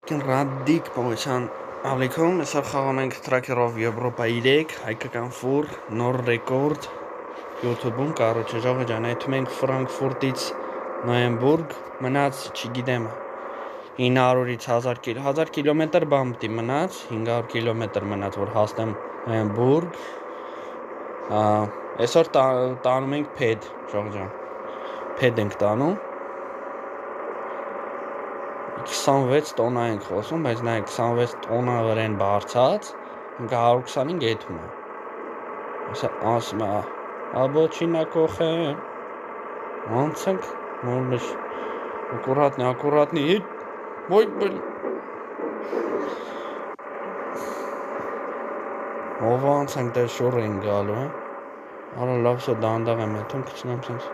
Ռադիկ պողության ալիքում, այսօր խաղում ենք Tracker-ով Եվրոպա 3, հայկական ֆուր, նոր ռեկորդ YouTube-ում, կարոչը ժողը ջան, այդում ենք Ֆրանկֆուրտից Նոյեմբուրգ, մնաց, չգիտեմ, 900-ից 1000 կիլոմետր բան պտի մնաց, 500 կիլոմետր մնաց, որ հասնեմ Նոյեմբուրգ, այսօր տանում ենք պեդ, ժողը ջան, պեդ ենք տանում, 26 տոննա ենք խոսում, բայց նայեք 26 տոննա վրեն բարձած, ինքը 125 եթում է, ասում է, աբո չինա կոխեն, ոնց ենք, մորմեշ, ակուրատնի, ոյ բլ, ով ոնց ենք դեր շուր ենք գալու, արա լավ սո դանդաղ եմ եթում, կցնեմ սենց,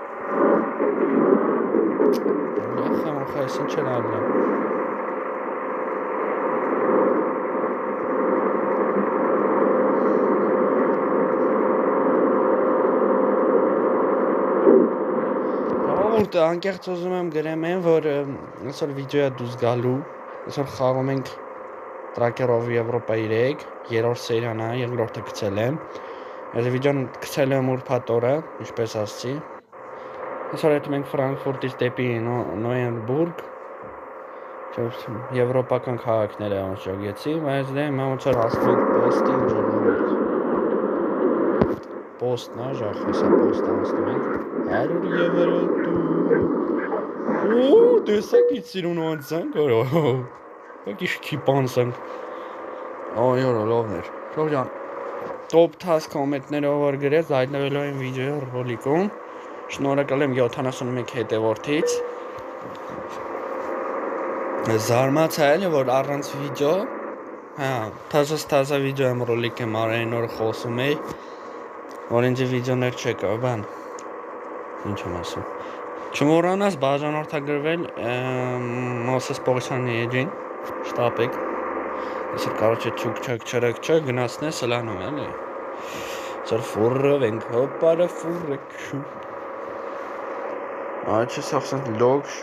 լեխեմ, ես ինչ էր ալլա, անկեղծ ուզում եմ գրեմ են, որ այսօր վիդեոյա դուզ գալու, այսօր խաղում ենք Tracker-ով Եվրոպա 3, երորդ սերիան է, երկրորդը գցել եմ, այս վիդեոն գցել եմ ուրբաթ օրը, ինչպես ասցի, այսօր հետում ենք Ֆրանկֆուրտից դեպի Նոյեմբուրգ, եվրոպական քաղաքները ոնց ճոգեցի, բայց դե ոնց որ հասնում ենք պոստին ժողովուրդ, պոստն է, ժախ հեսա պոստը հասնում ենք, 100 եվրո դու տեսակից սիրուն ոնց ենք, եկիշ կիպանս ենք, այորո լովներ, շողջան, տոպ 10 կոմենտներով որ գրեց, հայտնվելով են վիդեո ռոլիկում, շնորհակալ եմ 71 հետևորդից, զարմացել է, որ առանց վիդեո, թազա վիդեո եմ ռոլիկ եմ արային որ խոսում էի, որ ինձ վիդեոներ չեկա, բան, ինչ եմ ասում, չմոռանաս բաժանորդագրվել Մոսես Պողոսյանի էջին, շտապեք, այսօր կարոչը չուկ գնացնես սլանում էլի, այսօր ֆուրրով ենք, հոպարը ֆուրրեք շու, այդ չես ախսանց լոգ,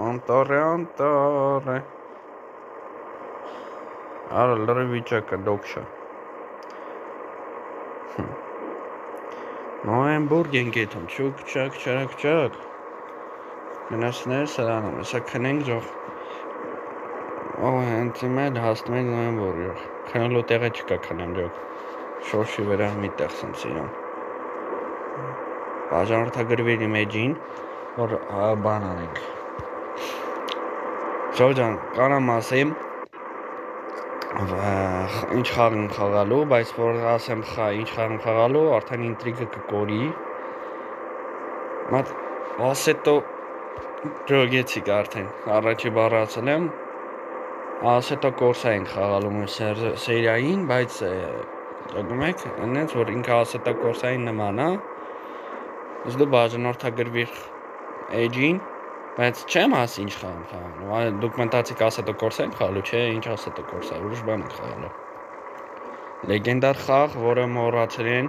անտար է, արա լրի վիճակը լոգ շա, Նոյեմբուրգ ենք եթում, չուկ, գնացներ սրանում, եսա կնենք ժող, հենցիմ էլ հասնում ենք Նոյեմբուրգ ժող, կնելու տեղը չկա կնեմ ժող, շոշի վրա մի տեղ սենց իրան, բաժանորդագրվիր իմ էջին, որ բան անենք, ժող ջան, կանամ ասեմ, ինչ խաղ եմ խաղալու, բայց որ ասեմ ինչ խաղ եմ խաղալու, արդեն ինտրիգը կկորի, մատ ասետո ջոգեցիք արդեն, առաջի բարացել եմ, ասետո կորսա ենք խաղալու մույս սերիային, բայց ջոգում եք, ընենց որ ինքը ասետո կորսային նման, ես դու բաժանորդագրվիր էջին, բայց չեմ ասի ինչ խաղ եմ խաղալու, դուք մտածիք ասետո կորսա ենք խաղալու, չէ, ինչ ասետո կորսա, ուրիշ բան ենք խաղալու, լեգենդար խաղ, որը մոռացել են,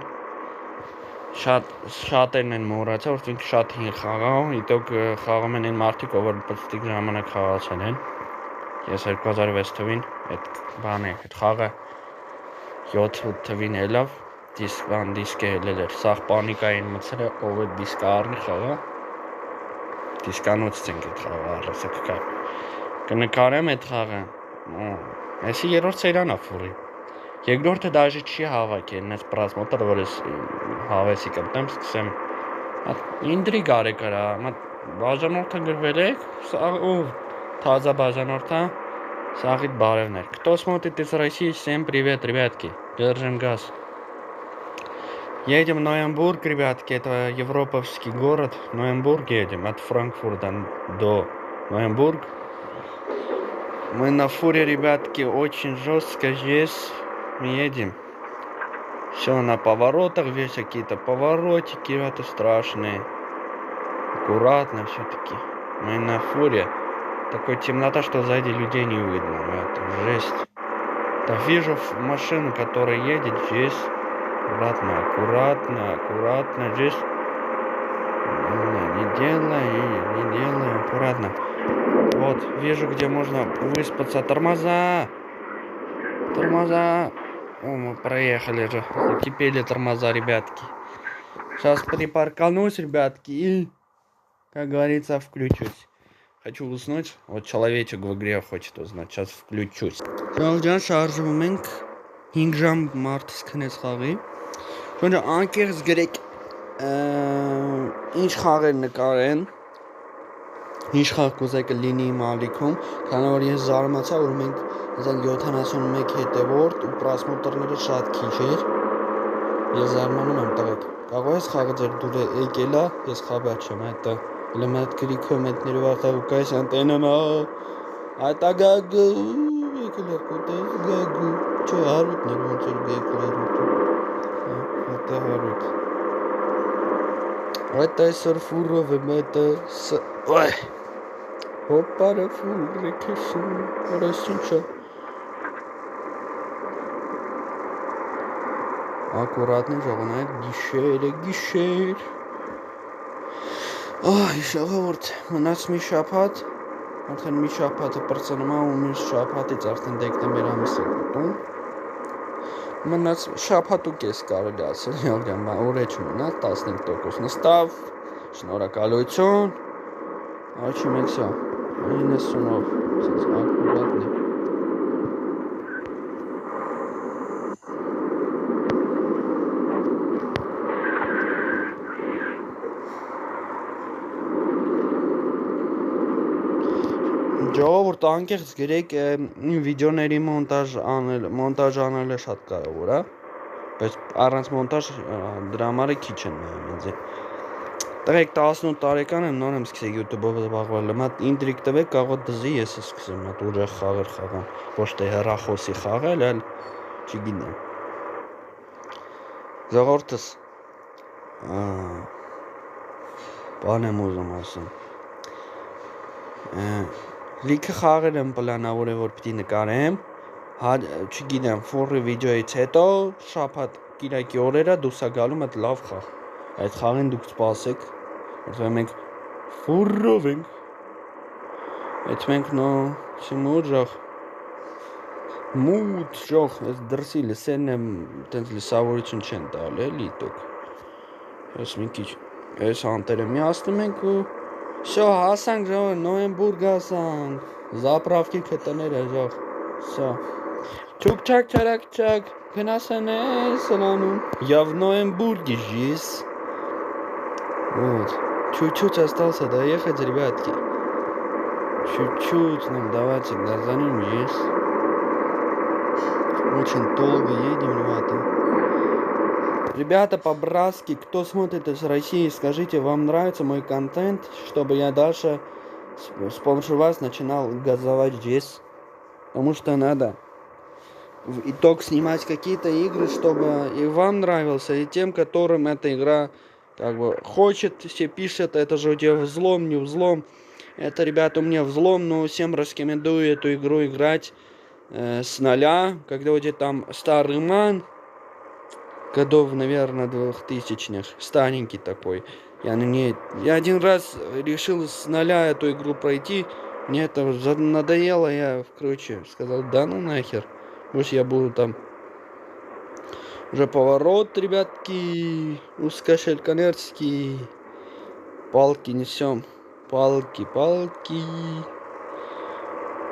շատերն են մոռացել, որ ինքը շատ հին խաղալ, իտոք խաղում են մարդիկ, ով պստիկ ժամանակ խաղացել են, ես 2006 թվին, այդ բան է, այդ խաղը 7-8 թվին ելավ, դիսկ է ելել էր, սաղ պանիկային մցրը, ով այդ դիսկը առնի խաղա, դիսկանոց ենք այդ խաղը առեսը կկա, կնկարեմ այդ խաղը, այսի երորդ սերան է ֆուրի, երկրորդը դաժի չի հավաքել, նես պրաս մոտր, որ ես հավեսի կպտեմ, սկսեմ, ինտրիգ արեք արա, բաժանորդը գրվել եք, ով թազա բաժանորդը, սաղիտ բարևներ, кто смотрит из России, всем привет, ребятки, держим газ, едем в Нойембург, ребятки, это европейский город, Нойембург едем, от Франкфурта до Нойембург, мы на фуре, ребятки, очень жестко здесь, мы едем, все на поворотах, весь какие-то поворотики, это страшные, аккуратно все-таки, мы на фуре, такой темнота, что сзади людей не видно, это жесть, да вижу машину, которая едет здесь, аккуратно, здесь, не делай, аккуратно, Вот, вижу, где можно выспаться. Тормоза! Тормоза! О, мы проехали же. Закипели тормоза, ребятки. Сейчас припарканусь, ребятки, и, как говорится, включусь. Хочу уснуть. Вот человечек в игре хочет узнать. Сейчас включусь. Ժողջան շարժվում ենք 5 ժամ մարդս քնեց խաղի։ Շոնջա անկեղծ գրեք ինչ խաղեր նկարեն։ Ինչ խաղ կուզեք լինի իմ ալիքում, քանի որ ես զարմացա, որ մենք ասենք 71 հետևորդ ու պրասմոտորները շատ քիչ էր։ Ես զարմանում եմ տղեկ։ Կարող ես խաղը ձեր դուր եկել է, ես խաբեր չեմ, այդ էլեմենտ գրի կոմենտներով արտահուկայս անտենան այդ ագագու եկել է կոտես գագու չէ հարուտներ ոնց որ եկել է ռուտը այդ հարուտ այդ այսօր ֆուրով եմ այդ այ հոպարը ֆուրը քշում ռեսինչա ակուրատնի ժողովուրդ գիշեր Այ ժողովուրդ մնաց մի շաբաթ արդեն մի շաբաթը պրծնում է ու մյուս շաբաթից արդեն դեկտեմբեր ամիս է գտնում մնաց շաբաթ ու կես կարելի ասել յոգան օրը չմնա 15% նստավ շնորհակալություն Աչի մեծա 90-ով ասես ակուրատնի Ժողովուրդ անկեղծ գրեք վիդեոների մոնտաժ անելը շատ կարևոր է բայց առանց մոնտաժ դրա համար քիչ են ինձ Տղեկ 18 տարեկան եմ նոր եմ սկսել YouTube-ով զբաղվել մատ ինտրիգ տվեք կարող դզի ես սկսեմ մատ ուժեղ խաղեր խաղան ոչ թե հեռախոսի խաղել այլ չգիտեմ Ժողովուրդս բան եմ ուզում ասեմ Լիքը խաղեր եմ պլանավորել, որ պիտի նկարեմ, չգիտեմ, ֆորի վիդեոից հետո, շաբաթ կիրակի օրերը դուրս է գալու մտ լավ խաղ, այդ խաղին դուք սպասեք, որտեղ մենք ֆորով ենք, այդ մենք նո, չմուր ժող, մուտ ժող, այս դրսի լսերն եմ, տենց լսավորություն չեն տալ, էլի տոք, ես մի քիչ, այս անտերը միացնում ենք ու Շո հասանք ժող նոյեմբուրգ հասանք Զապրավկի կտները ժող Շո Չուկ-չակ չարակ-չակ Գնասեն է սլանում Я в Ноембурге жис Вот Чуть-чуть остался доехать, ребятки Чуть-чуть нам давайте газанем есть Очень долго едем, ребята Ребята, по-братски, кто смотрит из России, скажите, вам нравится мой контент, чтобы я дальше с помощью вас начинал газовать здесь? Потому что надо в итог снимать какие-то игры, чтобы и вам нравился, и тем, которым эта игра как бы хочет, все пишут, это же у тебя взлом, не взлом. Это, ребята, у меня взлом, но всем рекомендую эту игру играть с нуля, когда у тебя там старый ман, годов, наверное, 2000-х, старенький такой. Я один раз решил с нуля эту игру пройти, мне это надоело, я, короче, сказал, да ну нахер, пусть я буду там. Уже поворот, ребятки, узкошельконерский, палки несем, палки,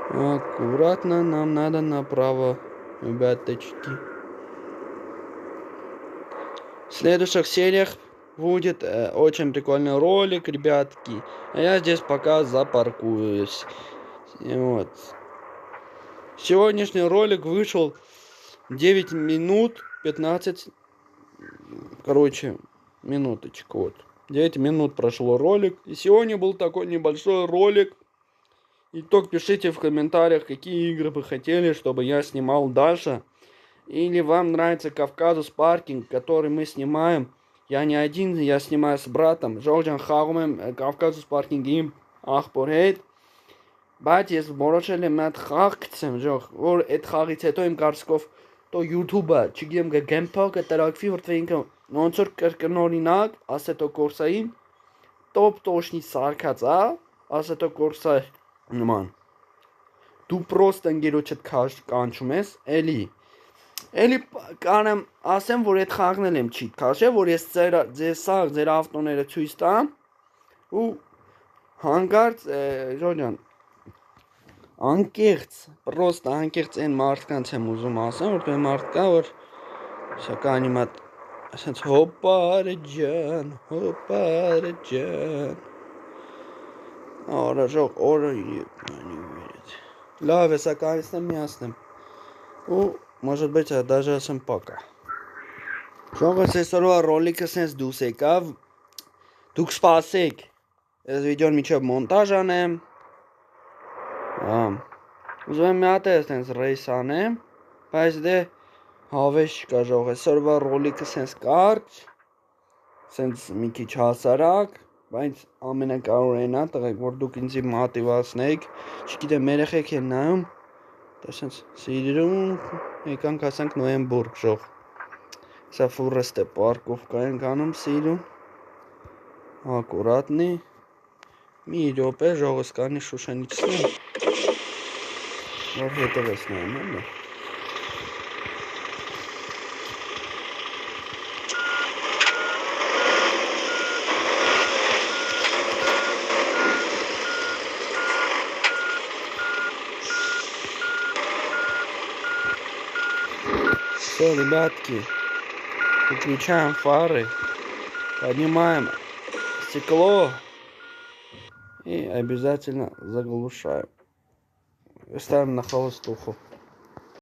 аккуратно, нам надо направо, ребяточки. В следующих сериях будет очень прикольный ролик, ребятки. А я здесь пока запаркуюсь. Вот. Сегодняшний ролик вышел 9 минут 15. Короче, минуточку. Вот. 9 минут прошло ролик. И сегодня был такой небольшой ролик. Итог пишите в комментариях, какие игры вы хотели, чтобы я снимал дальше. Или вам нравится Кавказус Паркинг, который мы снимаем. Я не один, я снимаю с братом. Ժողջան խաղում եմ Կավկասուս Parking-ի աղբոր հետ։ Բայց ես որոշել եմ այդ խաղ գցեմ, ժող, որ այդ խաղից հետո իմ կարծիքով то YouTube-ը, չգիտեմ, Game-Pass-ը տրակվի, որտեղ ինքը ոնց որ կրկնօրինակ Assetto Corsa-ին top տոշնի սարքած է, Assetto Corsa Նման։ Դու պրոստը ընկերոջդ կանչում ես, էլի կանեմ ասեմ, որ այդ խաղն եմ չիտ քաշե, որ ես ձեր ավտոները ցույց տամ ու հանկարծ Ժորժան անկեղծ, պրոստը անկեղծ այն մարդկանց եմ ուզում ասեմ, որ այն մարդկա, որ սակայն հիմա ասենց հոպարը ջան Արաժող օրը լավ է, սակայն եմ միացնեմ ու может быть даже ասեմ пока Ժողովուրդ այսօրվա ռոլիկը սենց դուս եկավ դուք սպասեք այս վիդեոն միջև մոնտաժ անեմ ուզում եմ մի հատ է սենց ռեյս անեմ բայց դե հավես չկա ժողովուրդ այսօրվա ռոլիկը սենց կարճ սենց մի քիչ հասարակ բայց ամենակարևորն է տղեկ որ դուք ինձ մոտիվացնեիք չգիտեմ երեխեք են նայում դա սենց սիրում եկանք ասենք նոյեմբուրգ ժող սա ֆուրստե պարկովկա ենք անում սիրում ակուրատնի մի րոպե ժողովուրդ կանի շուշանիչսնեմ որ հետևես նայում էլի Все, ребятки, выключаем фары, поднимаем стекло и обязательно заглушаем. Ставим на холостуху.